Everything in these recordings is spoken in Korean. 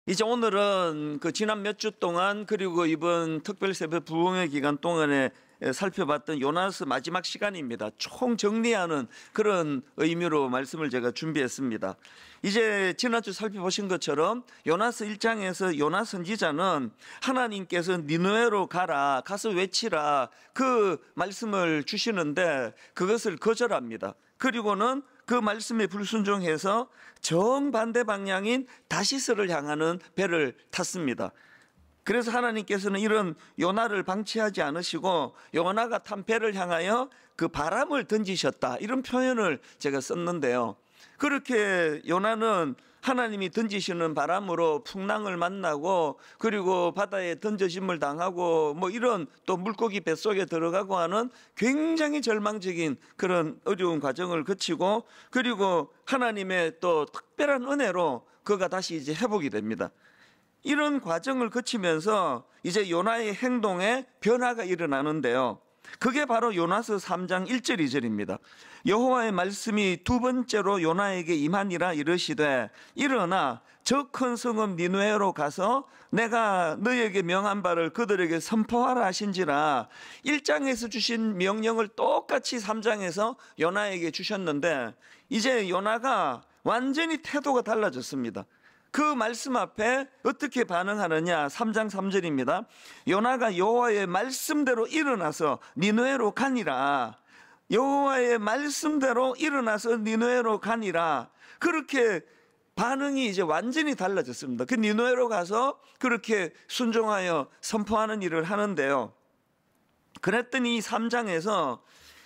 이제 오늘은 그 지난 몇 주 동안 그리고 이번 특별 새벽 부흥회 기간 동안에 살펴봤던 요나스 마지막 시간입니다. 총 정리하는 그런 의미로 말씀을 제가 준비했습니다. 이제 지난주 살펴보신 것처럼 요나스 1장에서 요나 선지자는 하나님께서 니느웨로 가서 외치라 그 말씀을 주시는데 그것을 거절합니다. 그리고는 그 말씀에 불순종해서 정반대 방향인 다시스를 향하는 배를 탔습니다. 그래서 하나님께서는 이런 요나를 방치하지 않으시고 요나가 탄 배를 향하여 그 바람을 던지셨다, 이런 표현을 제가 썼는데요. 그렇게 요나는 하나님이 던지시는 바람으로 풍랑을 만나고 그리고 바다에 던져짐을 당하고 뭐 이런 또 물고기 뱃속에 들어가고 하는 굉장히 절망적인 그런 어려운 과정을 거치고 그리고 하나님의 또 특별한 은혜로 그가 다시 이제 회복이 됩니다. 이런 과정을 거치면서 이제 요나의 행동에 변화가 일어나는데요. 그게 바로 요나서 3장 1절 2절입니다. 여호와의 말씀이 두 번째로 요나에게 임하니라 이르시되 일어나 저 큰 성읍 니느웨로 가서 내가 너에게 명한 바를 그들에게 선포하라 하신지라. 1장에서 주신 명령을 똑같이 3장에서 요나에게 주셨는데 이제 요나가 완전히 태도가 달라졌습니다. 그 말씀 앞에 어떻게 반응하느냐. 3장 3절입니다. 요나가 여호와의 말씀대로 일어나서 니느웨로 가니라. 여호와의 말씀대로 일어나서 니느웨로 가니라. 그렇게 반응이 이제 완전히 달라졌습니다. 그 니느웨로 가서 그렇게 순종하여 선포하는 일을 하는데요. 그랬더니 3장에서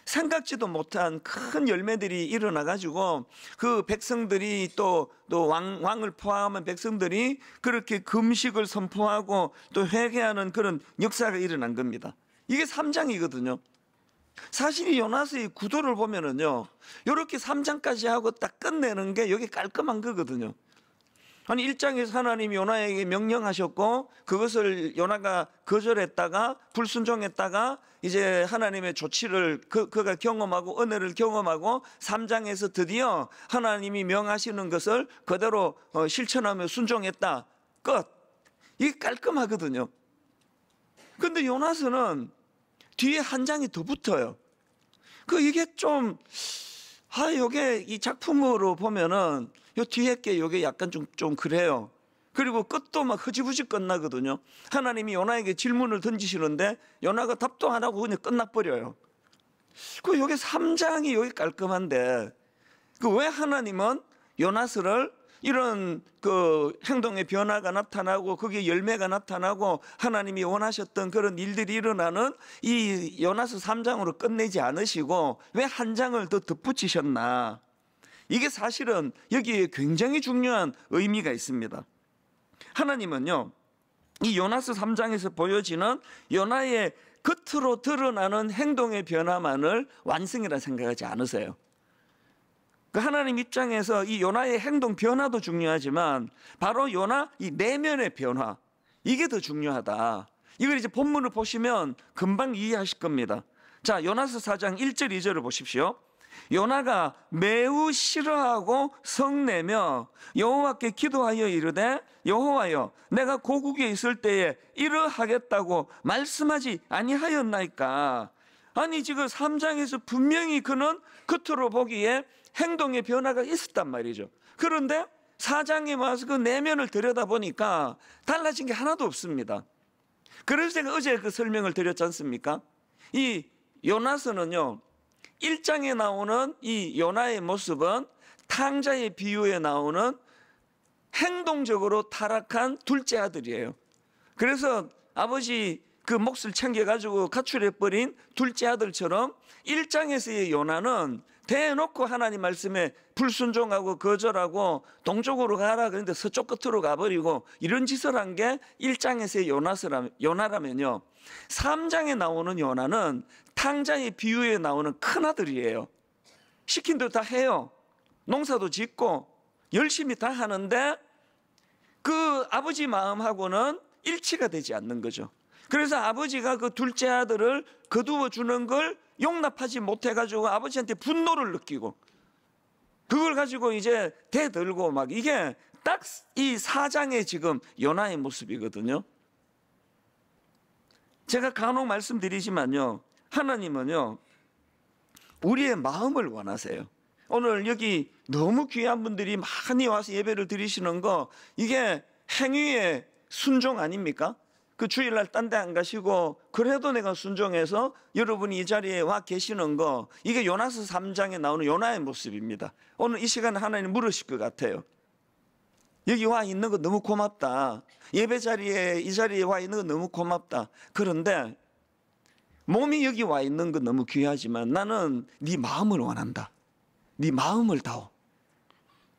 생각지도 못한 큰 열매들이 일어나가지고 그 백성들이 또 왕을 포함한 백성들이 그렇게 금식을 선포하고 또 회개하는 그런 역사가 일어난 겁니다. 이게 3장이거든요. 사실 이 요나서의 구도를 보면은요, 이렇게 3장까지 하고 딱 끝내는 게 여기 깔끔한 거거든요. 아니 1장에서 하나님이 요나에게 명령하셨고 그것을 요나가 거절했다가 불순종했다가 이제 하나님의 조치를 그가 경험하고 은혜를 경험하고 3장에서 드디어 하나님이 명하시는 것을 그대로 실천하며 순종했다. 끝. 이게 깔끔하거든요. 근데 요나서는 뒤에 한 장이 더 붙어요. 이게 좀 요게 이 작품으로 보면은 요 뒤에 게 요게 약간 좀 그래요. 그리고 끝도 막 흐지부지 끝나거든요. 하나님이 요나에게 질문을 던지시는데 요나가 답도 안 하고 그냥 끝나버려요. 요게 3장이 여기 깔끔한데 왜 하나님은 요나서를 이런 그 행동의 변화가 나타나고 거기에 열매가 나타나고 하나님이 원하셨던 그런 일들이 일어나는 이 요나서 3장으로 끝내지 않으시고 왜 한 장을 더 덧붙이셨나? 이게 사실은 여기에 굉장히 중요한 의미가 있습니다. 하나님은요, 이 요나서 3장에서 보여지는 요나의 겉으로 드러나는 행동의 변화만을 완성이라 생각하지 않으세요. 그 하나님 입장에서 이 요나의 행동 변화도 중요하지만 바로 요나 이 내면의 변화, 이게 더 중요하다. 이걸 이제 본문을 보시면 금방 이해하실 겁니다. 자, 요나서 4장 1절 2절을 보십시오. 요나가 매우 싫어하고 성내며 여호와께 기도하여 이르되 여호와여 내가 고국에 있을 때에 이러하겠다고 말씀하지 아니하였나이까. 아니 지금 3장에서 분명히 그는 겉으로 보기에 행동의 변화가 있었단 말이죠. 그런데 4장에 와서 그 내면을 들여다보니까 달라진 게 하나도 없습니다. 그래서 제가 어제 그 설명을 드렸지 않습니까? 이 요나서는요, 1장에 나오는 이 요나의 모습은 탕자의 비유에 나오는 행동적으로 타락한 둘째 아들이에요. 그래서 아버지 그 몫을 챙겨가지고 가출해버린 둘째 아들처럼 1장에서의 요나는 대놓고 하나님 말씀에 불순종하고 거절하고 동쪽으로 가라 그런데 서쪽 끝으로 가버리고 이런 짓을 한 게 1장에서의 요나라면요, 3장에 나오는 요나는 탕자의 비유에 나오는 큰아들이에요. 시킨 대로 다 해요. 농사도 짓고 열심히 다 하는데 그 아버지 마음하고는 일치가 되지 않는 거죠. 그래서 아버지가 그 둘째 아들을 거두어 주는 걸 용납하지 못해가지고 아버지한테 분노를 느끼고 그걸 가지고 이제 대들고 막 이게 딱 이 4장의 지금 요나의 모습이거든요. 제가 간혹 말씀드리지만요, 하나님은요 우리의 마음을 원하세요. 오늘 여기 너무 귀한 분들이 많이 와서 예배를 드리시는 거, 이게 행위의 순종 아닙니까? 그 주일날 딴 데 안 가시고 그래도 내가 순종해서 여러분이 이 자리에 와 계시는 거, 이게 요나서 3장에 나오는 요나의 모습입니다. 오늘 이 시간에 하나님 물으실 것 같아요. 여기 와 있는 거 너무 고맙다. 예배 자리에, 이 자리에 와 있는 거 너무 고맙다. 그런데 몸이 여기 와 있는 거 너무 귀하지만 나는 네 마음을 원한다. 네 마음을 다오.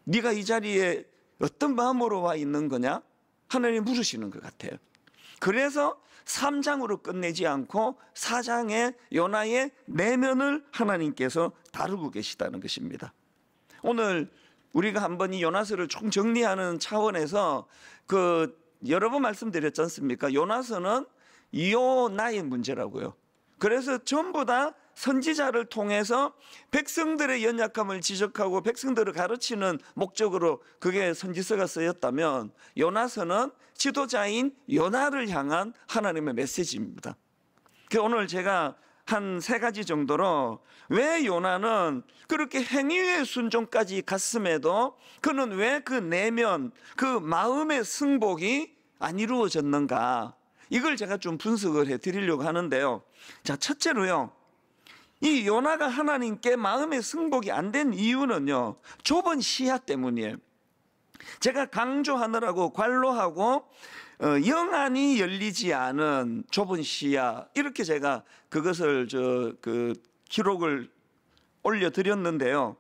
네가 이 자리에 어떤 마음으로 와 있는 거냐? 하나님 물으시는 것 같아요. 그래서 3장으로 끝내지 않고 4장의 요나의 내면을 하나님께서 다루고 계시다는 것입니다. 오늘 우리가 한번 이 요나서를 총 정리하는 차원에서 여러 번 말씀드렸지 않습니까? 요나서는 요나의 문제라고요. 그래서 전부 다 선지자를 통해서 백성들의 연약함을 지적하고 백성들을 가르치는 목적으로 그게 선지서가 쓰였다면, 요나서는 지도자인 요나를 향한 하나님의 메시지입니다. 오늘 제가 한 3가지 정도로 왜 요나는 그렇게 행위의 순종까지 갔음에도 그는 왜 그 내면, 그 마음의 승복이 안 이루어졌는가, 이걸 제가 좀 분석을 해드리려고 하는데요. 자, 첫째로요, 이 요나가 하나님께 마음의 승복이 안 된 이유는요, 좁은 시야 때문이에요. 제가 강조하느라고 관로하고 영안이 열리지 않은 좁은 시야, 이렇게 제가 그것을 기록을 올려드렸는데요.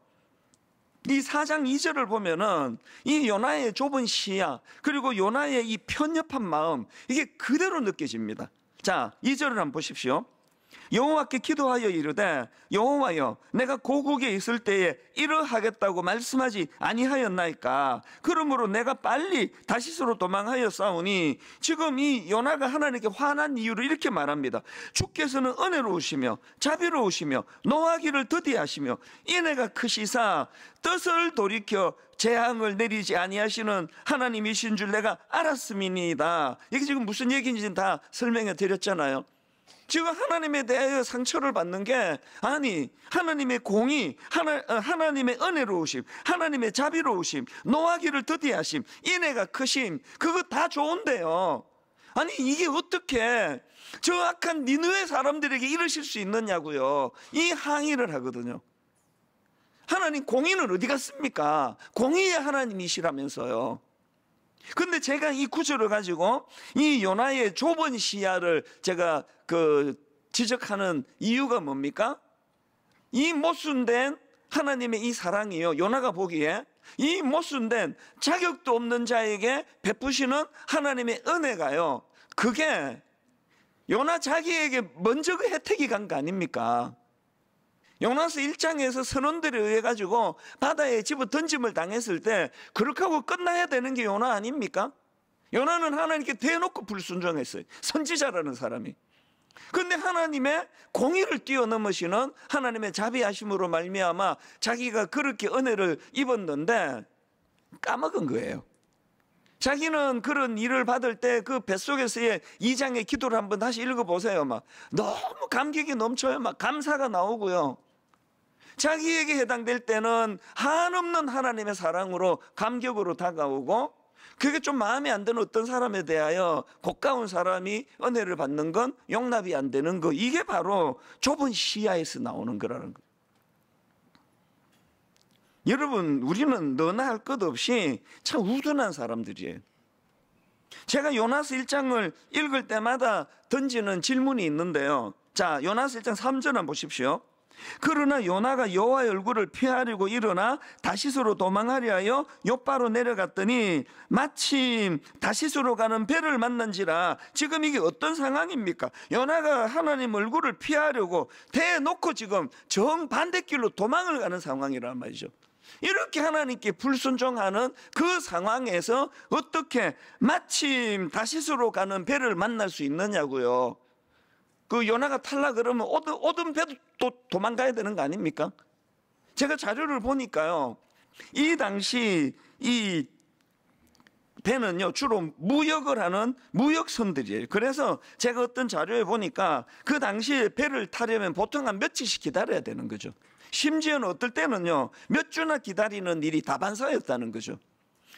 이 4장 2절을 보면은 이 요나의 좁은 시야, 그리고 요나의 이 편협한 마음, 이게 그대로 느껴집니다. 자, 2절을 한번 보십시오. 여호와께 기도하여 이르되 여호와여, 내가 고국에 있을 때에 이러하겠다고 말씀하지 아니하였나이까? 그러므로 내가 빨리 다시스로 도망하여 싸우니. 지금 이 요나가 하나님께 화난 이유를 이렇게 말합니다. 주께서는 은혜로우시며 자비로우시며 노하기를 더디하시며 인애가 크시사 뜻을 돌이켜 재앙을 내리지 아니하시는 하나님이신 줄 내가 알았음이니이다. 이게 지금 무슨 얘기인지는 다 설명해 드렸잖아요. 지금 하나님에 대하여 상처를 받는 게, 아니, 하나님의 공의, 하나님의 은혜로우심, 하나님의 자비로우심, 노하기를 더디하심, 인애가 크심, 그거 다 좋은데요. 아니, 이게 어떻게 저 악한 니느웨 사람들에게 이러실 수 있느냐고요. 이 항의를 하거든요. 하나님 공의는 어디 갔습니까? 공의의 하나님이시라면서요. 근데 제가 이 구절을 가지고 이 요나의 좁은 시야를 제가 지적하는 이유가 뭡니까? 이 모순된 하나님의 이 사랑이요, 요나가 보기에 이 모순된 자격도 없는 자에게 베푸시는 하나님의 은혜가요, 그게 요나 자기에게 먼저 그 혜택이 간 거 아닙니까? 요나서 1장에서 선원들에 의해 가지고 바다에 집어 던짐을 당했을 때 그렇게 하고 끝나야 되는 게 요나 아닙니까? 요나는 하나님께 대놓고 불순종했어요. 선지자라는 사람이. 그런데 하나님의 공의를 뛰어넘으시는 하나님의 자비하심으로 말미암아 자기가 그렇게 은혜를 입었는데 까먹은 거예요. 자기는 그런 일을 받을 때 그 뱃속에서의 2장의 기도를 한번 다시 읽어보세요. 막 너무 감격이 넘쳐요. 막 감사가 나오고요. 자기에게 해당될 때는 한없는 하나님의 사랑으로 감격으로 다가오고, 그게 좀 마음에 안 드는 어떤 사람에 대하여 고가운 사람이 은혜를 받는 건 용납이 안 되는 거, 이게 바로 좁은 시야에서 나오는 거라는 거예요. 여러분, 우리는 너나 할 것 없이 참 우둔한 사람들이에요. 제가 요나서 1장을 읽을 때마다 던지는 질문이 있는데요. 자, 요나서 1장 3절 한번 보십시오. 그러나 요나가 여호와의 얼굴을 피하려고 일어나 다시스로 도망하려 하여 욥바로 내려갔더니 마침 다시스로 가는 배를 만난지라. 지금 이게 어떤 상황입니까? 요나가 하나님 얼굴을 피하려고 대놓고 지금 정반대길로 도망을 가는 상황이란 말이죠. 이렇게 하나님께 불순종하는 그 상황에서 어떻게 마침 다시스로 가는 배를 만날 수 있느냐고요. 그 요나가 탈락 그러면 오던 배도 또 도망가야 되는 거 아닙니까? 제가 자료를 보니까요, 이 당시 이 배는요 주로 무역을 하는 무역선들이에요. 그래서 제가 어떤 자료에 보니까 그 당시에 배를 타려면 보통 한 며칠씩 기다려야 되는 거죠. 심지어는 어떨 때는요 몇 주나 기다리는 일이 다반사였다는 거죠.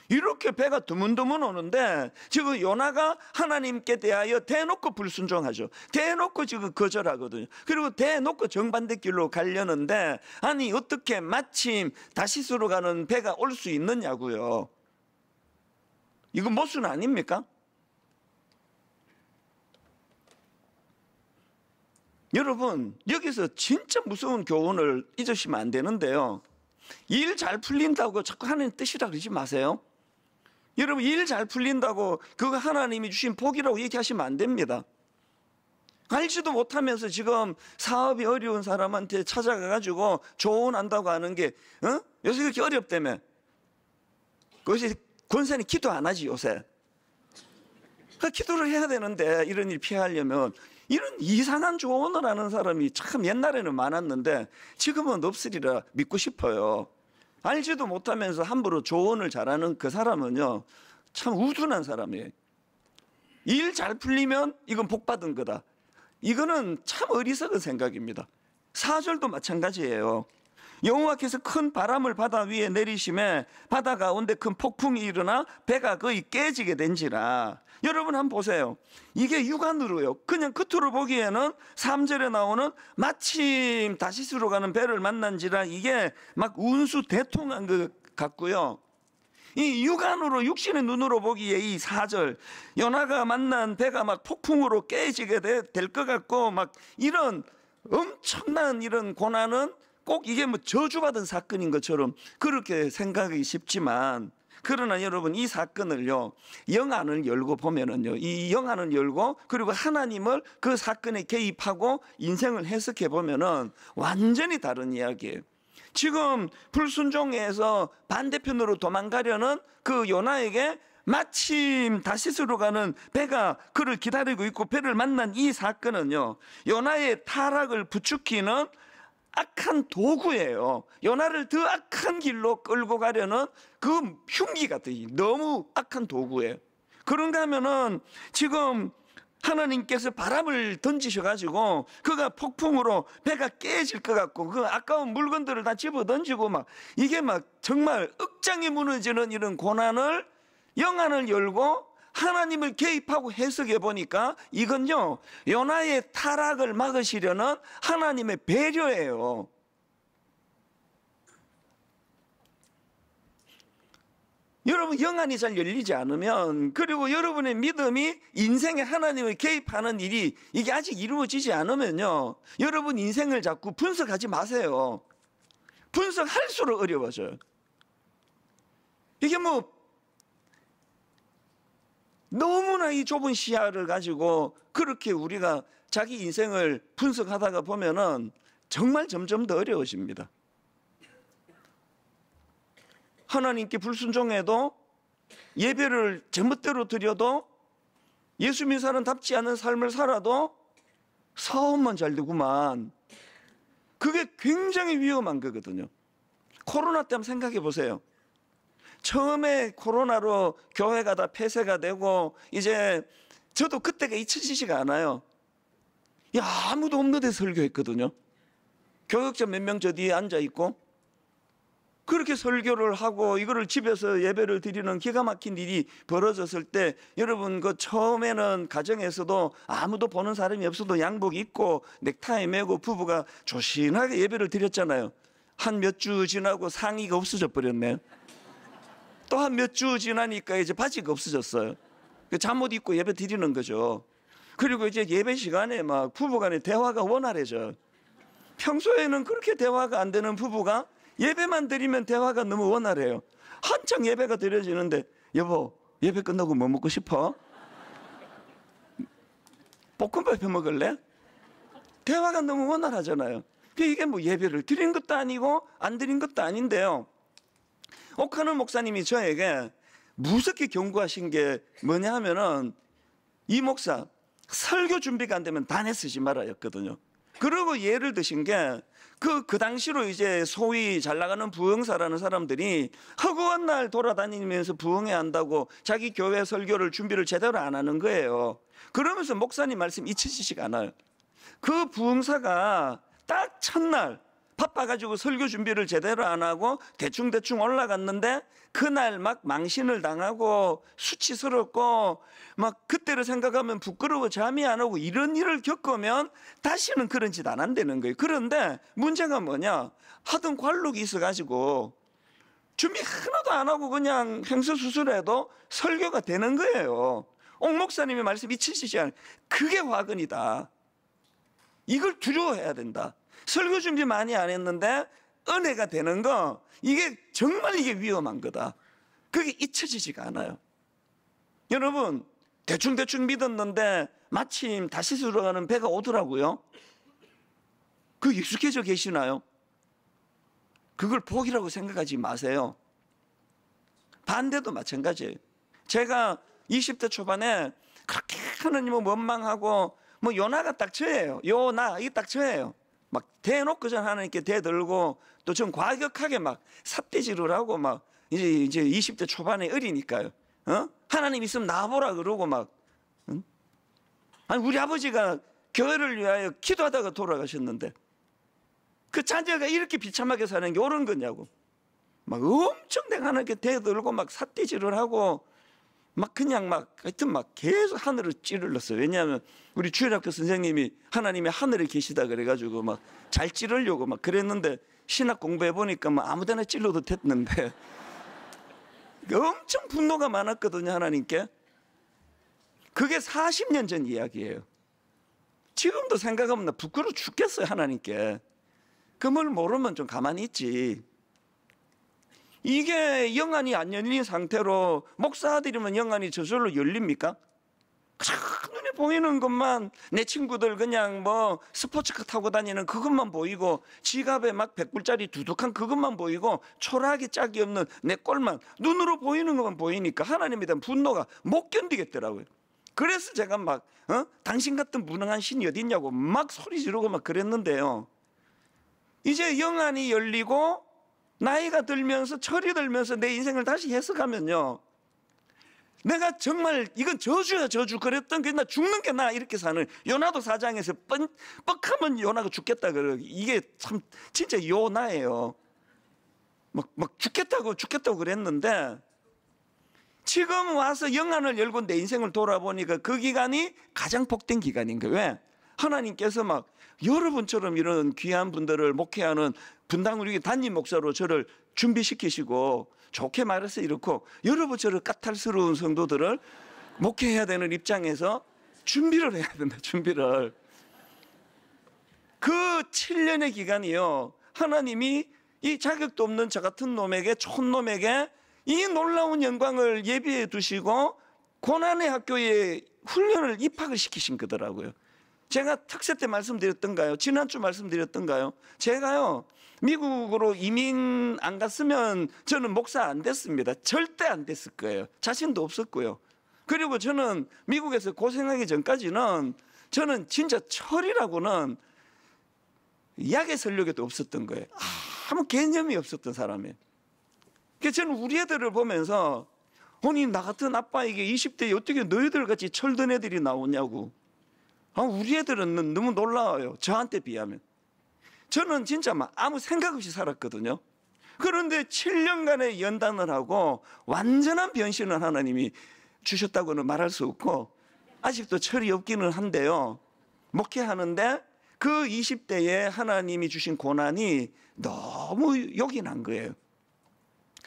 이렇게 배가 드문드문 오는데 지금 요나가 하나님께 대하여 대놓고 불순종하죠. 대놓고 지금 거절하거든요. 그리고 대놓고 정반대 길로 가려는데 아니 어떻게 마침 다시스로 가는 배가 올 수 있느냐고요. 이건 모순 아닙니까? 여러분 여기서 진짜 무서운 교훈을 잊으시면 안 되는데요. 일 잘 풀린다고 자꾸 하나님 뜻이라 그러지 마세요. 여러분 일 잘 풀린다고 그거 하나님이 주신 복이라고 얘기하시면 안 됩니다. 알지도 못하면서 지금 사업이 어려운 사람한테 찾아가가지고 조언한다고 하는 게 요새 그렇게 어렵다며. 그것이 권사님 기도 안 하지 요새. 그러니까 기도를 해야 되는데 이런 일 피하려면 이런 이상한 조언을 하는 사람이 참 옛날에는 많았는데 지금은 없으리라 믿고 싶어요. 알지도 못하면서 함부로 조언을 잘하는 그 사람은요 참 우둔한 사람이에요. 일 잘 풀리면 이건 복 받은 거다. 이거는 참 어리석은 생각입니다. 4절도 마찬가지예요. 여호와께서 큰 바람을 바다 위에 내리심에 바다 가운데 큰 폭풍이 일어나 배가 거의 깨지게 된지라. 여러분 한번 보세요. 이게 육안으로요 그냥 겉으로 보기에는 3절에 나오는 마침 다시스로 가는 배를 만난지라 이게 막 운수 대통한 것 같고요. 이 육안으로 육신의 눈으로 보기에 이 4절 요나가 만난 배가 막 폭풍으로 깨지게 될 것 같고 막 이런 엄청난 이런 고난은 꼭 이게 뭐 저주받은 사건인 것처럼 그렇게 생각하기 쉽지만 그러나 여러분 이 사건을요 영안을 열고 보면은요 이 영안을 열고 그리고 하나님을 그 사건에 개입하고 인생을 해석해 보면은 완전히 다른 이야기예요. 지금 불순종에서 반대편으로 도망가려는 그 요나에게 마침 다시스로 가는 배가 그를 기다리고 있고 배를 만난 이 사건은요 요나의 타락을 부추기는 악한 도구예요. 요나를 더 악한 길로 끌고 가려는 그 흉기 같은 너무 악한 도구예요. 그런가 하면은 지금 하나님께서 바람을 던지셔가지고 그가 폭풍으로 배가 깨질 것 같고 그 아까운 물건들을 다 집어 던지고 막 이게 막 정말 억장이 무너지는 이런 고난을 영안을 열고 하나님을 개입하고 해석해 보니까 이건요 요나의 타락을 막으시려는 하나님의 배려예요. 여러분 영안이 잘 열리지 않으면 그리고 여러분의 믿음이 인생에 하나님을 개입하는 일이 이게 아직 이루어지지 않으면요 여러분 인생을 자꾸 분석하지 마세요. 분석할수록 어려워져요. 이게 뭐 너무나 이 좁은 시야를 가지고 그렇게 우리가 자기 인생을 분석하다가 보면은 정말 점점 더 어려워집니다. 하나님께 불순종해도 예배를 제멋대로 드려도 예수 믿는 사람답지 않은 삶을 살아도 사업만 잘 되구만. 그게 굉장히 위험한 거거든요. 코로나 때 한번 생각해 보세요. 처음에 코로나로 교회가 다 폐쇄가 되고 이제 저도 그때가 잊혀지지가 않아요. 야 아무도 없는 데 설교했거든요. 교역자 몇 명 저 뒤에 앉아 있고 그렇게 설교를 하고 이거를 집에서 예배를 드리는 기가 막힌 일이 벌어졌을 때 여러분 그 처음에는 가정에서도 아무도 보는 사람이 없어도 양복 입고 넥타이 매고 부부가 조신하게 예배를 드렸잖아요. 한 몇 주 지나고 상의가 없어져 버렸네. 또 한 몇 주 지나니까 이제 바지가 없어졌어요. 잠옷 입고 예배 드리는 거죠. 그리고 이제 예배 시간에 막 부부간의 대화가 원활해져. 평소에는 그렇게 대화가 안 되는 부부가 예배만 드리면 대화가 너무 원활해요. 한창 예배가 드려지는데 여보 예배 끝나고 뭐 먹고 싶어? 볶음밥 해 먹을래? 대화가 너무 원활하잖아요. 이게 뭐 예배를 드린 것도 아니고 안 드린 것도 아닌데요. 오카노 목사님이 저에게 무섭게 경고하신 게 뭐냐 하면은 이 목사 설교 준비가 안 되면 단에 쓰지 말아였거든요. 그리고 예를 드신 게 그 당시로 이제 소위 잘 나가는 부흥사라는 사람들이 허구한 날 돌아다니면서 부흥회 한다고 자기 교회 설교를 준비를 제대로 안 하는 거예요. 그러면서 목사님 말씀 잊혀지지가 않아요. 그 부흥사가 딱 첫날 바빠가지고 설교 준비를 제대로 안 하고 대충 올라갔는데 그날 막 망신을 당하고 수치스럽고 막 그때를 생각하면 부끄러워 잠이 안 오고 이런 일을 겪으면 다시는 그런 짓 안 한다는 거예요. 그런데 문제가 뭐냐, 하던 관록이 있어가지고 준비 하나도 안 하고 그냥 횡설수설해도 설교가 되는 거예요. 옥 목사님의 말씀이 잊히시지 않아요. 그게 화근이다. 이걸 두려워해야 된다. 설교 준비 많이 안 했는데 은혜가 되는 거, 이게 정말 이게 위험한 거다. 그게 잊혀지지가 않아요. 여러분, 대충 믿었는데 마침 다시 들어가는 배가 오더라고요. 그 익숙해져 계시나요? 그걸 복이라고 생각하지 마세요. 반대도 마찬가지예요. 제가 20대 초반에 그렇게 하나님을 원망하고 뭐 요나가 딱 저예요. 요나 이게 딱 저예요. 막 대놓고 전 하나님께 대들고 또 좀 과격하게 막 삿대질을 하고 막 이제 20대 초반에 어리니까요. 하나님 있으면 나와보라 그러고 막. 아니 우리 아버지가 교회를 위하여 기도하다가 돌아가셨는데 그 자녀가 이렇게 비참하게 사는 게 옳은 거냐고. 막 엄청 내가 하나님께 대들고 막 삿대질을 하고 막 그냥 막 하여튼 막 계속 하늘을 찌르렀어요. 왜냐하면 우리 주일학교 선생님이 하나님이 하늘에 계시다 그래가지고 막 잘 찌르려고 막 그랬는데 신학 공부해 보니까 뭐 아무데나 찔러도 됐는데 엄청 분노가 많았거든요, 하나님께. 그게 40년 전 이야기예요. 지금도 생각하면 나 부끄러워 죽겠어요, 하나님께. 그 뭘 모르면 좀 가만히 있지. 이게 영안이 안 열린 상태로 목사들이면 영안이 저절로 열립니까? 눈에 보이는 것만, 내 친구들 그냥 뭐 스포츠카 타고 다니는 그것만 보이고 지갑에 막 100불짜리 두둑한 그것만 보이고 초라하게 짝이 없는 내 꼴만 눈으로 보이는 것만 보이니까 하나님에 대한 분노가 못 견디겠더라고요. 그래서 제가 막 당신 같은 무능한 신이 어디 있냐고 막 소리 지르고 막 그랬는데요. 이제 영안이 열리고 나이가 들면서 철이 들면서 내 인생을 다시 해석하면요, 내가 정말 이건 저주야 저주. 그랬던 게 나 죽는 게 나 이렇게 사는 요나도 4장에서 뻑하면 요나가 죽겠다 그래. 이게 참 진짜 요나예요. 막 죽겠다고 그랬는데 지금 와서 영안을 열고 내 인생을 돌아보니까 그 기간이 가장 복된 기간인 거예요. 왜? 하나님께서 막 여러분처럼 이런 귀한 분들을 목회하는 분당 우리 담임 목사로 저를 준비시키시고, 좋게 말해서 이렇고 여러분처럼 까탈스러운 성도들을 목회해야 되는 입장에서 준비를 해야 된다. 준비를. 그 7년의 기간이요, 하나님이 이 자격도 없는 저 같은 놈에게, 촌놈에게 이 놀라운 영광을 예비해 두시고 고난의 학교에 훈련을 입학을 시키신 거더라고요. 제가 특세 때 말씀드렸던가요? 지난주 말씀드렸던가요? 제가요, 미국으로 이민 안 갔으면 저는 목사 안 됐습니다. 절대 안 됐을 거예요. 자신도 없었고요. 그리고 저는 미국에서 고생하기 전까지는 저는 진짜 철이라고는 약의 설력에도 없었던 거예요. 아무 개념이 없었던 사람이에요. 그래서 저는 우리 애들을 보면서, 아니 나 같은 아빠에게 20대에 어떻게 너희들 같이 철든 애들이 나오냐고. 우리 애들은 너무 놀라워요. 저한테 비하면. 저는 진짜 막 아무 생각 없이 살았거든요. 그런데 7년간의 연단을 하고 완전한 변신을 하나님이 주셨다고는 말할 수 없고, 아직도 철이 없기는 한데요, 목회하는데 그 20대에 하나님이 주신 고난이 너무 욕이 난 거예요.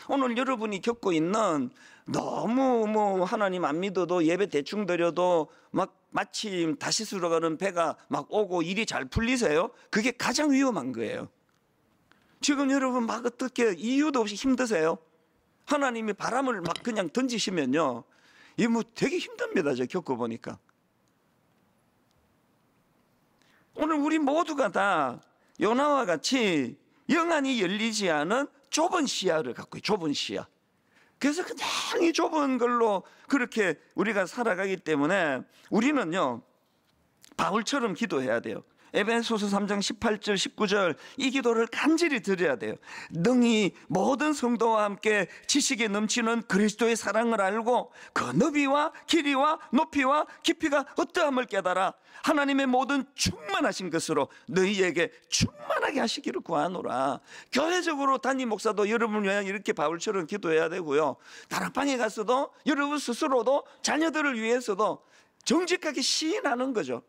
오늘 여러분이 겪고 있는 너무 뭐 하나님 안 믿어도 예배 대충 드려도 막 마침 다시 들어가는 배가 막 오고 일이 잘 풀리세요? 그게 가장 위험한 거예요. 지금 여러분 막 어떻게 이유도 없이 힘드세요? 하나님이 바람을 막 그냥 던지시면요, 이거 뭐 되게 힘듭니다. 제가 겪어보니까. 오늘 우리 모두가 다 요나와 같이 영안이 열리지 않은 좁은 시야를 갖고 있어요. 좁은 시야. 그래서 그냥 이 좁은 걸로 그렇게 우리가 살아가기 때문에 우리는요, 바울처럼 기도해야 돼요. 에베소서 3장 18절 19절 이 기도를 간절히 드려야 돼요. 능히 모든 성도와 함께 지식에 넘치는 그리스도의 사랑을 알고 그 너비와 길이와 높이와 깊이가 어떠함을 깨달아 하나님의 모든 충만하신 것으로 너희에게 충만하게 하시기를 구하노라. 교회적으로 담임 목사도 여러분을 위해 이렇게 바울처럼 기도해야 되고요, 다락방에 가서도 여러분 스스로도 자녀들을 위해서도 정직하게 시인하는 거죠.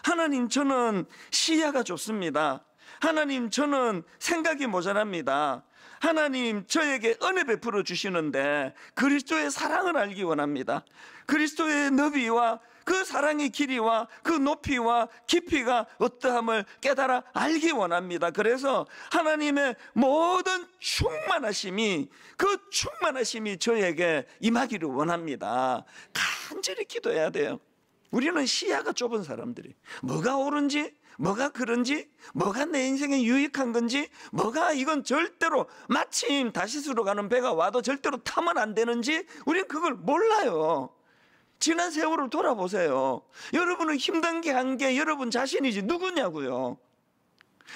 하나님, 저는 시야가 좁습니다. 하나님, 저는 생각이 모자랍니다. 하나님, 저에게 은혜 베풀어 주시는데 그리스도의 사랑을 알기 원합니다. 그리스도의 너비와 그 사랑의 길이와 그 높이와 깊이가 어떠함을 깨달아 알기 원합니다. 그래서 하나님의 모든 충만하심이, 그 충만하심이 저에게 임하기를 원합니다. 간절히 기도해야 돼요. 우리는 시야가 좁은 사람들이, 뭐가 옳은지, 뭐가 그런지, 뭐가 내 인생에 유익한 건지, 뭐가 이건 절대로 마침 다시스로 가는 배가 와도 절대로 타면 안 되는지 우리는 그걸 몰라요. 지난 세월을 돌아보세요. 여러분은 힘든 게 한 게 여러분 자신이지 누구냐고요.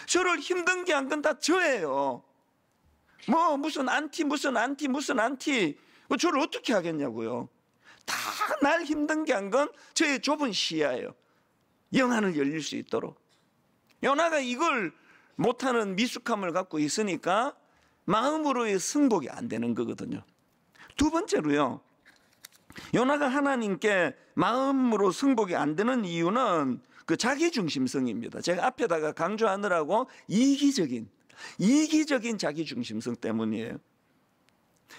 저를 힘든 게 한 건 다 저예요. 뭐 무슨 안티 저를 어떻게 하겠냐고요. 다 날 힘든 게 한 건 저의 좁은 시야예요. 영안을 열릴 수 있도록. 요나가 이걸 못하는 미숙함을 갖고 있으니까 마음으로의 승복이 안 되는 거거든요. 두 번째로요, 요나가 하나님께 마음으로 승복이 안 되는 이유는 그 자기중심성입니다. 제가 앞에다가 강조하느라고 이기적인 자기중심성 때문이에요.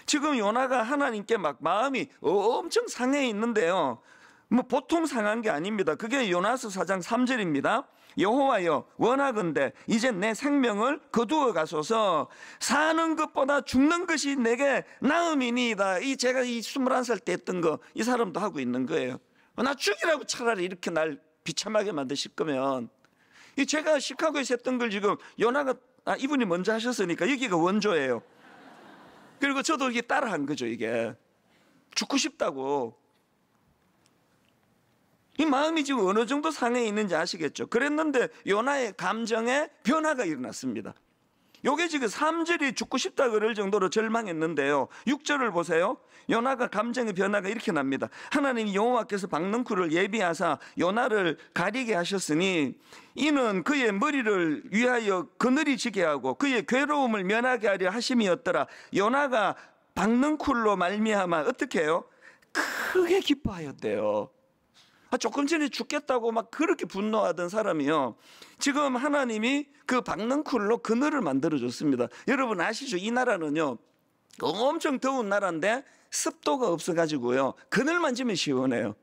지금 요나가 하나님께 막 마음이 엄청 상해 있는데요, 뭐 보통 상한 게 아닙니다. 그게 요나서 4장 3절입니다. 여호와여, 원하건대 이제 내 생명을 거두어 가소서. 사는 것보다 죽는 것이 내게 나음이니이다. 제가 21살 때 했던 거 이 사람도 하고 있는 거예요. 나 죽이라고 차라리 이렇게 날 비참하게 만드실 거면. 제가 시카고에서 했던 걸 지금 요나가 이분이 먼저 하셨으니까 여기가 원조예요. 그리고 저도 이게 따라한 거죠. 이게 죽고 싶다고. 이 마음이 지금 어느 정도 상해 있는지 아시겠죠? 그랬는데 요나의 감정에 변화가 일어났습니다. 요게 지금 3절이 죽고 싶다 그럴 정도로 절망했는데요, 6절을 보세요. 요나가 감정의 변화가 이렇게 납니다. 하나님 여호와께서 박능쿨을 예비하사 요나를 가리게 하셨으니 이는 그의 머리를 위하여 그늘이 지게 하고 그의 괴로움을 면하게 하려 하심이었더라. 요나가 박능쿨로 말미암아 어떻게 해요? 크게 기뻐하였대요. 조금 전에 죽겠다고 막 그렇게 분노하던 사람이요, 지금 하나님이 그 박능쿨로 그늘을 만들어줬습니다. 여러분 아시죠? 이 나라는요 엄청 더운 나라인데 습도가 없어가지고요 그늘만 지면 시원해요.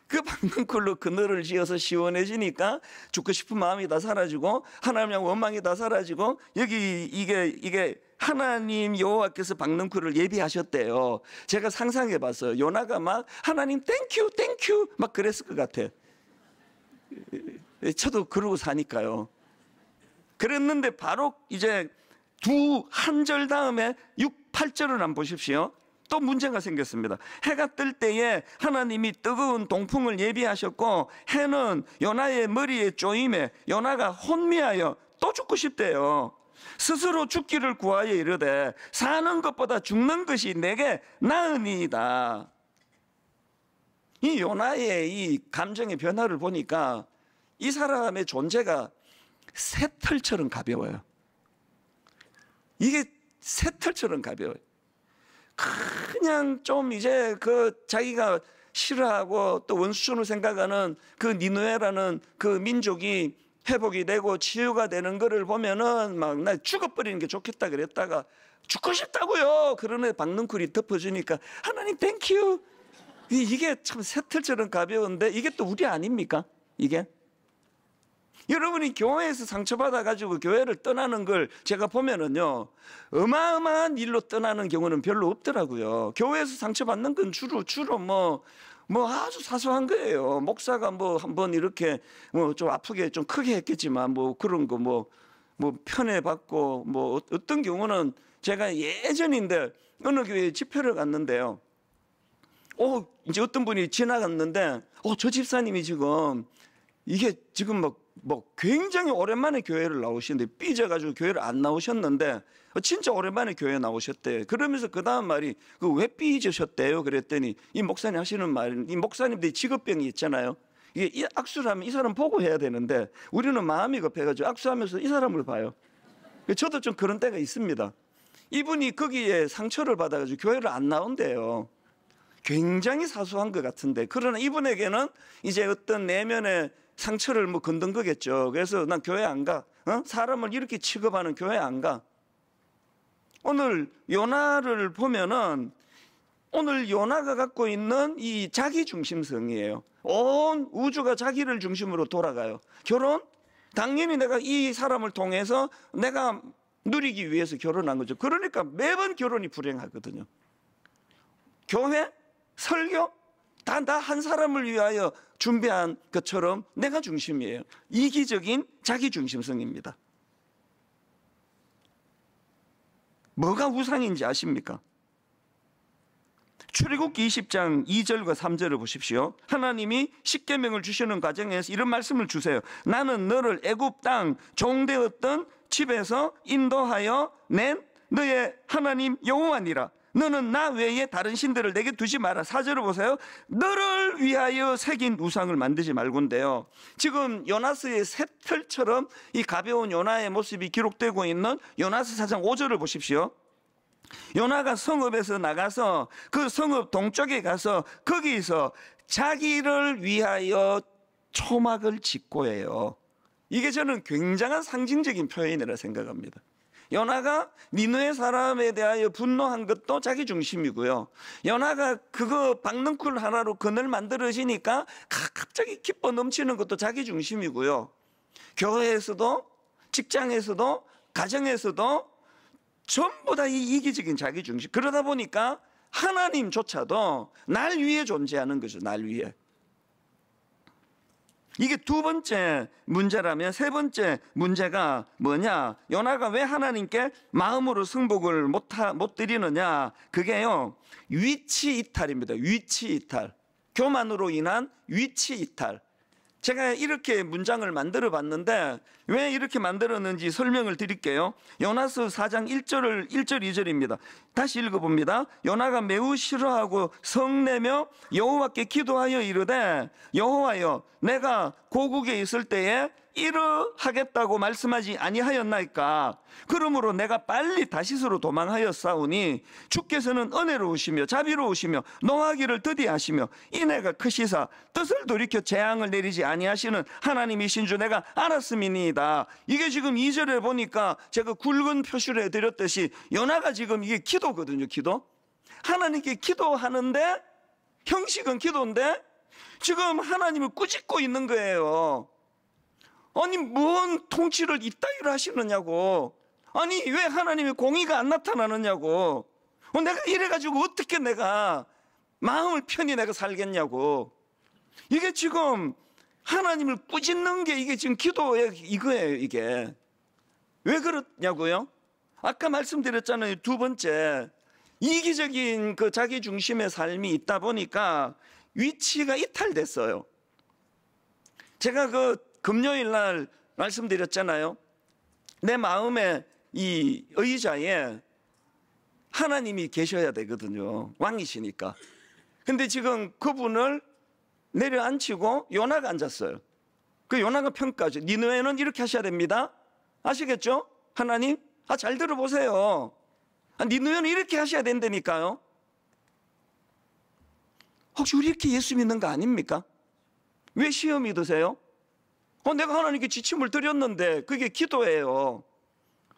그 박능쿨로 그늘을 지어서 시원해지니까 죽고 싶은 마음이 다 사라지고 하나님의 원망이 다 사라지고, 여기 이게 하나님 여호와께서 박능쿨을 예비하셨대요. 제가 상상해 봤어요. 요나가 막 하나님 땡큐 막 그랬을 것 같아. 저도 그러고 사니까요. 그랬는데 바로 이제 한 절 다음에 6, 8절을 한번 보십시오. 또 문제가 생겼습니다. 해가 뜰 때에 하나님이 뜨거운 동풍을 예비하셨고 해는 요나의 머리에 쪼임에 요나가 혼미하여 또 죽고 싶대요. 스스로 죽기를 구하여 이르되 사는 것보다 죽는 것이 내게 나으니이다. 이 요나의 이 감정의 변화를 보니까 이 사람의 존재가 새털처럼 가벼워요. 이게 새털처럼 가벼워요. 그냥 좀 이제 자기가 싫어하고 또 원수촌을 생각하는 그 니느웨라는 그 민족이 회복이 되고 치유가 되는 거를 보면은 막 나 죽어버리는 게 좋겠다 그랬다가 죽고 싶다고요 그러네 박능쿨이 덮어주니까 하나님 땡큐. 이게 참 새털처럼 가벼운데 이게 또 우리 아닙니까? 이게 여러분이 교회에서 상처받아 가지고 교회를 떠나는 걸 제가 보면은요 어마어마한 일로 떠나는 경우는 별로 없더라고요. 교회에서 상처받는 건 주로 뭐 아주 사소한 거예요. 목사가 뭐 한번 이렇게 뭐 좀 아프게 좀 크게 했겠지만 뭐 그런 거 뭐 편애받고 뭐 어떤 경우는 제가 예전인데 어느 교회에 집회를 갔는데요. 이제 어떤 분이 지나갔는데 저 집사님이 지금 이게 지금 막 뭐 굉장히 오랜만에 교회를 나오시는데 삐져가지고 교회를 안 나오셨는데 진짜 오랜만에 교회 나오셨대. 그러면서 그 다음 말이 그 왜 삐지셨대요? 그랬더니 이 목사님 하시는 말은 이 목사님들이 직업병이 있잖아요. 이게 이 악수를 하면 이 사람 보고 해야 되는데 우리는 마음이 급해가지고 악수하면서 이 사람을 봐요. 저도 좀 그런 때가 있습니다. 이분이 거기에 상처를 받아가지고 교회를 안 나온대요. 굉장히 사소한 것 같은데 그러나 이분에게는 이제 어떤 내면의 상처를 뭐 건든 거겠죠. 그래서 난 교회 안 가. 사람을 이렇게 취급하는 교회 안 가. 오늘 요나를 보면은 오늘 요나가 갖고 있는 이 자기 중심성이에요. 온 우주가 자기를 중심으로 돌아가요. 결혼? 당연히 내가 이 사람을 통해서 내가 누리기 위해서 결혼한 거죠. 그러니까 매번 결혼이 불행하거든요. 교회? 설교? 다 나 한 사람을 위하여 준비한 것처럼 내가 중심이에요. 이기적인 자기 중심성입니다. 뭐가 우상인지 아십니까? 출애굽기 20장 2절과 3절을 보십시오. 하나님이 십계명을 주시는 과정에서 이런 말씀을 주세요. 나는 너를 애굽 땅 종되었던 집에서 인도하여 낸 너의 하나님 여호와니라. 너는 나 외에 다른 신들을 내게 두지 마라. 4절을 보세요. 너를 위하여 새긴 우상을 만들지 말곤데요. 지금 요나스의 새털처럼 이 가벼운 요나의 모습이 기록되고 있는 요나스 4장 5절을 보십시오. 요나가 성읍에서 나가서 그 성읍 동쪽에 가서 거기서 자기를 위하여 초막을 짓고 해요. 이게 저는 굉장한 상징적인 표현이라 생각합니다. 요나가 니느웨 사람에 대하여 분노한 것도 자기 중심이고요. 요나가 그거 박넝쿨 하나로 그늘 만들어지니까 갑자기 기뻐 넘치는 것도 자기 중심이고요. 교회에서도 직장에서도 가정에서도 전부 다 이 이기적인 자기 중심. 그러다 보니까 하나님조차도 날 위해 존재하는 거죠. 날 위해. 이게 두 번째 문제라면 세 번째 문제가 뭐냐? 요나가 왜 하나님께 마음으로 승복을 못 드리느냐? 그게요, 위치 이탈입니다. 위치 이탈. 교만으로 인한 위치 이탈. 제가 이렇게 문장을 만들어 봤는데 왜 이렇게 만들었는지 설명을 드릴게요. 요나서 4장 1절 2절입니다. 다시 읽어봅니다. 요나가 매우 싫어하고 성내며 여호와께 기도하여 이르되 여호와여 내가 고국에 있을 때에 이러하겠다고 말씀하지 아니하였나이까. 그러므로 내가 빨리 다시스로 도망하였사오니 주께서는 은혜로우시며 자비로우시며 노하기를 더디하시며 인애가 크시사 뜻을 돌이켜 재앙을 내리지 아니하시는 하나님이신 줄 내가 알았음이니이다. 이게 지금 2절에 보니까 제가 굵은 표시를 해드렸듯이 요나가 지금 이게 기도거든요. 기도. 하나님께 기도하는데 형식은 기도인데 지금 하나님을 꾸짖고 있는 거예요. 아니 뭔 통치를 이따위로 하시느냐고. 아니 왜 하나님의 공의가 안 나타나느냐고. 내가 이래가지고 어떻게 내가 마음을 편히 내가 살겠냐고. 이게 지금 하나님을 꾸짖는 게 이게 지금 기도의 이거예요. 이게 왜 그렇냐고요? 아까 말씀드렸잖아요. 두 번째, 이기적인 그 자기 중심의 삶이 있다 보니까 위치가 이탈됐어요. 제가 그 금요일 날 말씀드렸잖아요. 내 마음에 이 의자에 하나님이 계셔야 되거든요. 왕이시니까. 근데 지금 그분을 내려앉히고 요나가 앉았어요. 그 요나가 평가하죠. 니느웨는 이렇게 하셔야 됩니다. 아시겠죠? 하나님? 잘 들어보세요. 니느웨는 이렇게 하셔야 된다니까요. 혹시 우리 이렇게 예수 믿는 거 아닙니까? 왜 시험이 드세요? 내가 하나님께 지침을 드렸는데 그게 기도예요.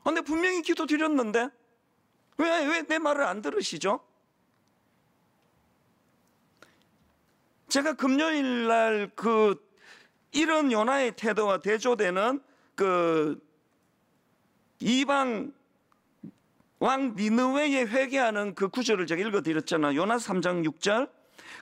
내가 분명히 기도 드렸는데 왜 내 말을 안 들으시죠? 제가 금요일 날 이런 요나의 태도와 대조되는 이방 왕 니느웨에 회개하는 그 구절을 제가 읽어드렸잖아요. 요나 3장 6절.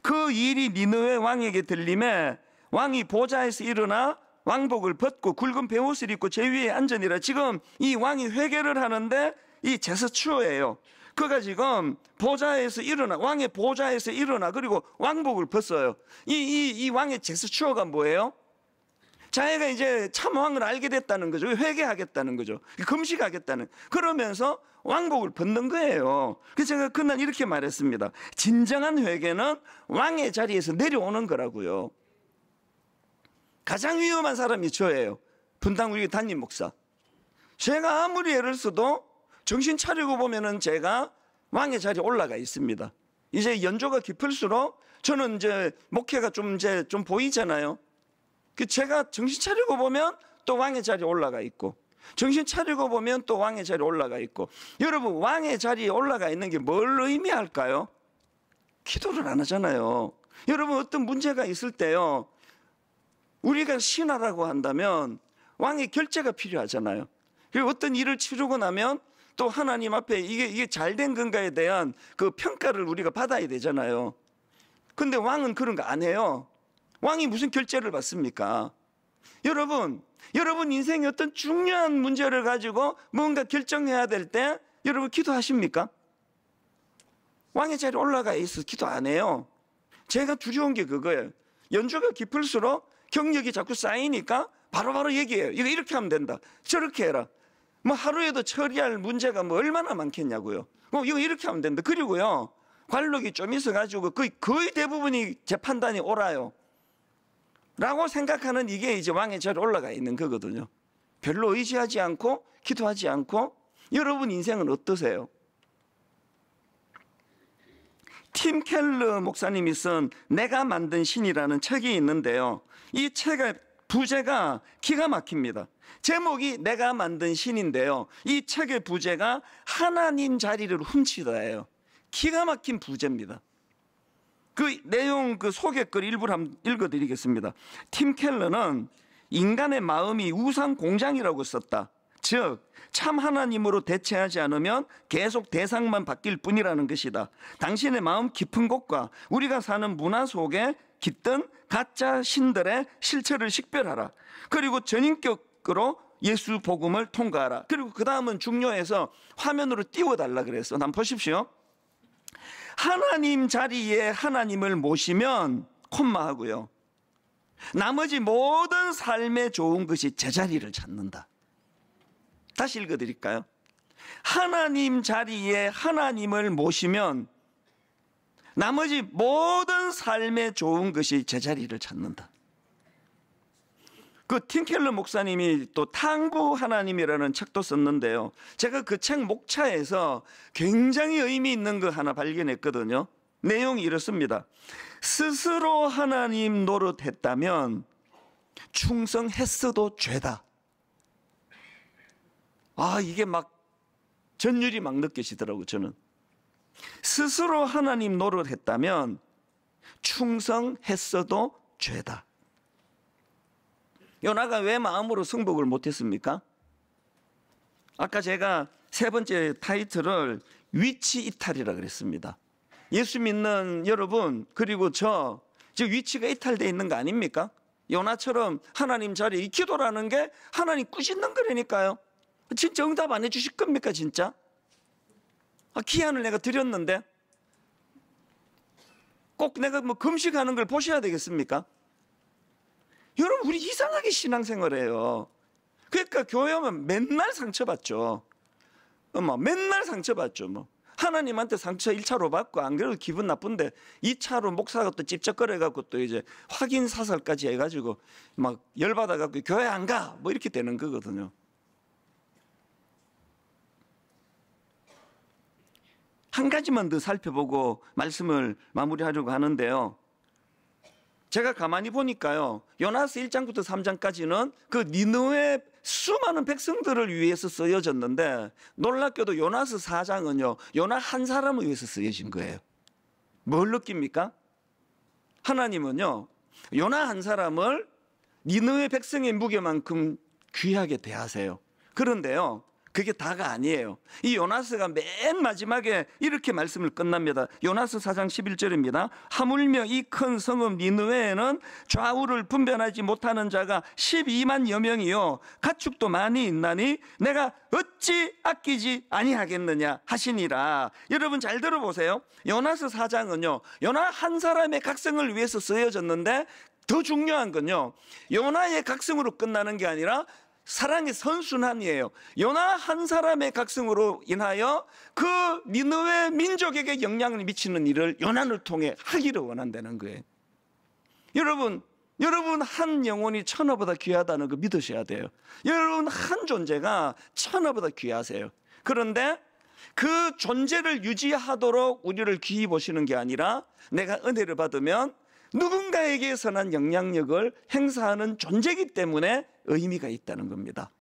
그 일이 니느웨 왕에게 들림에 왕이 보좌에서 일어나 왕복을 벗고 굵은 베옷을 입고 제 위에 앉으니라. 지금 이 왕이 회개를 하는데 이 제스처예요. 그가 지금 보좌에서 일어나, 왕의 보좌에서 일어나, 그리고 왕복을 벗어요. 이 왕의 제스처가 뭐예요? 자기가 이제 참 왕을 알게 됐다는 거죠. 회개하겠다는 거죠. 금식하겠다는. 그러면서 왕복을 벗는 거예요. 그래서 제가 그날 이렇게 말했습니다. 진정한 회개는 왕의 자리에서 내려오는 거라고요. 가장 위험한 사람이 저예요. 분당 우리 담임 목사. 제가 아무리 애를 써도 정신 차리고 보면은 제가 왕의 자리에 올라가 있습니다. 이제 연조가 깊을수록 저는 이제 목회가 좀 보이잖아요. 제가 정신 차리고 보면 또 왕의 자리에 올라가 있고, 정신 차리고 보면 또 왕의 자리에 올라가 있고. 여러분, 왕의 자리에 올라가 있는 게 뭘 의미할까요? 기도를 안 하잖아요. 여러분, 어떤 문제가 있을 때요, 우리가 신하라고 한다면 왕의 결재가 필요하잖아요. 그리고 어떤 일을 치르고 나면 또 하나님 앞에 이게 잘된 건가에 대한 그 평가를 우리가 받아야 되잖아요. 근데 왕은 그런 거 안 해요. 왕이 무슨 결재를 받습니까? 여러분 인생의 어떤 중요한 문제를 가지고 뭔가 결정해야 될 때 여러분 기도하십니까? 왕의 자리에 올라가 있어서 기도 안 해요. 제가 두려운 게 그거예요. 연주가 깊을수록 경력이 자꾸 쌓이니까 바로바로 얘기해요. 이거 이렇게 하면 된다. 저렇게 해라. 뭐 하루에도 처리할 문제가 뭐 얼마나 많겠냐고요. 이거 이렇게 하면 된다. 그리고요, 관록이 좀 있어가지고 거의 대부분이 제 판단이 옳아요 라고 생각하는 이게 이제 왕의 자리에 올라가 있는 거거든요. 별로 의지하지 않고 기도하지 않고. 여러분 인생은 어떠세요? 팀 켈러 목사님이 쓴 내가 만든 신이라는 책이 있는데요, 이 책의 부제가 기가 막힙니다. 제목이 내가 만든 신인데요, 이 책의 부제가 하나님 자리를 훔치다예요. 기가 막힌 부제입니다. 그 내용, 그 소개글 일부를 한번 읽어드리겠습니다. 팀 켈러는 인간의 마음이 우상 공장이라고 썼다. 즉 참 하나님으로 대체하지 않으면 계속 대상만 바뀔 뿐이라는 것이다. 당신의 마음 깊은 곳과 우리가 사는 문화 속에 깃든 가짜 신들의 실체를 식별하라. 그리고 전인격으로 예수 복음을 통과하라. 그리고 그 다음은 중요해서 화면으로 띄워달라 그랬어. 한번 보십시오. 하나님 자리에 하나님을 모시면 콤마 하고요, 나머지 모든 삶에 좋은 것이 제자리를 찾는다. 다시 읽어드릴까요? 하나님 자리에 하나님을 모시면 나머지 모든 삶에 좋은 것이 제자리를 찾는다. 그 팀켈러 목사님이 또 탕부 하나님이라는 책도 썼는데요, 제가 그 책 목차에서 굉장히 의미 있는 거 하나 발견했거든요. 내용이 이렇습니다. 스스로 하나님 노릇했다면 충성했어도 죄다. 이게 막 전율이 막 느껴지더라고요. 저는 스스로 하나님 노릇했다면 충성했어도 죄다. 요나가 왜 마음으로 승복을 못했습니까? 아까 제가 세 번째 타이틀을 위치 이탈이라 그랬습니다. 예수 믿는 여러분, 그리고 저 위치가 이탈되어 있는 거 아닙니까? 요나처럼 하나님 자리에, 이 기도라는 게 하나님 꾸짖는 거라니까요. 진짜 응답 안 해주실 겁니까 진짜? 기한을 내가 드렸는데 꼭 내가 뭐 금식하는 걸 보셔야 되겠습니까? 여러분, 우리 이상하게 신앙생활해요. 그러니까 교회 오면 맨날 상처받죠. 맨날 상처받죠. 뭐 하나님한테 상처 1차로 받고, 안 그래도 기분 나쁜데 2차로 목사가 또 찝쩍거려갖고 또 이제 확인 사살까지 해가지고 막 열받아갖고 교회 안 가, 뭐 이렇게 되는 거거든요. 한 가지만 더 살펴보고 말씀을 마무리하려고 하는데요, 제가 가만히 보니까요, 요나서 1장부터 3장까지는 그 니느웨 수많은 백성들을 위해서 쓰여졌는데, 놀랍게도 요나서 4장은요 요나 한 사람을 위해서 쓰여진 거예요. 뭘 느낍니까? 하나님은요 요나 한 사람을 니느웨 백성의 무게만큼 귀하게 대하세요. 그런데요, 그게 다가 아니에요. 이 요나스가 맨 마지막에 이렇게 말씀을 끝납니다. 요나스 4장 11절입니다. 하물며 이 큰 성읍 니느웨에는 좌우를 분별하지 못하는 자가 12만여 명이요 가축도 많이 있나니 내가 어찌 아끼지 아니하겠느냐 하시니라. 여러분 잘 들어보세요. 요나스 4장은요 요나 한 사람의 각성을 위해서 쓰여졌는데, 더 중요한 건요 요나의 각성으로 끝나는 게 아니라 사랑의 선순환이에요. 요나 한 사람의 각성으로 인하여 그 니느웨 민족에게 영향을 미치는 일을 요나를 통해 하기를 원한다는 거예요. 여러분 한 영혼이 천하보다 귀하다는 거 믿으셔야 돼요. 여러분 한 존재가 천하보다 귀하세요. 그런데 그 존재를 유지하도록 우리를 귀히 보시는 게 아니라, 내가 은혜를 받으면 누군가에게 선한 영향력을 행사하는 존재이기 때문에 의미가 있다는 겁니다.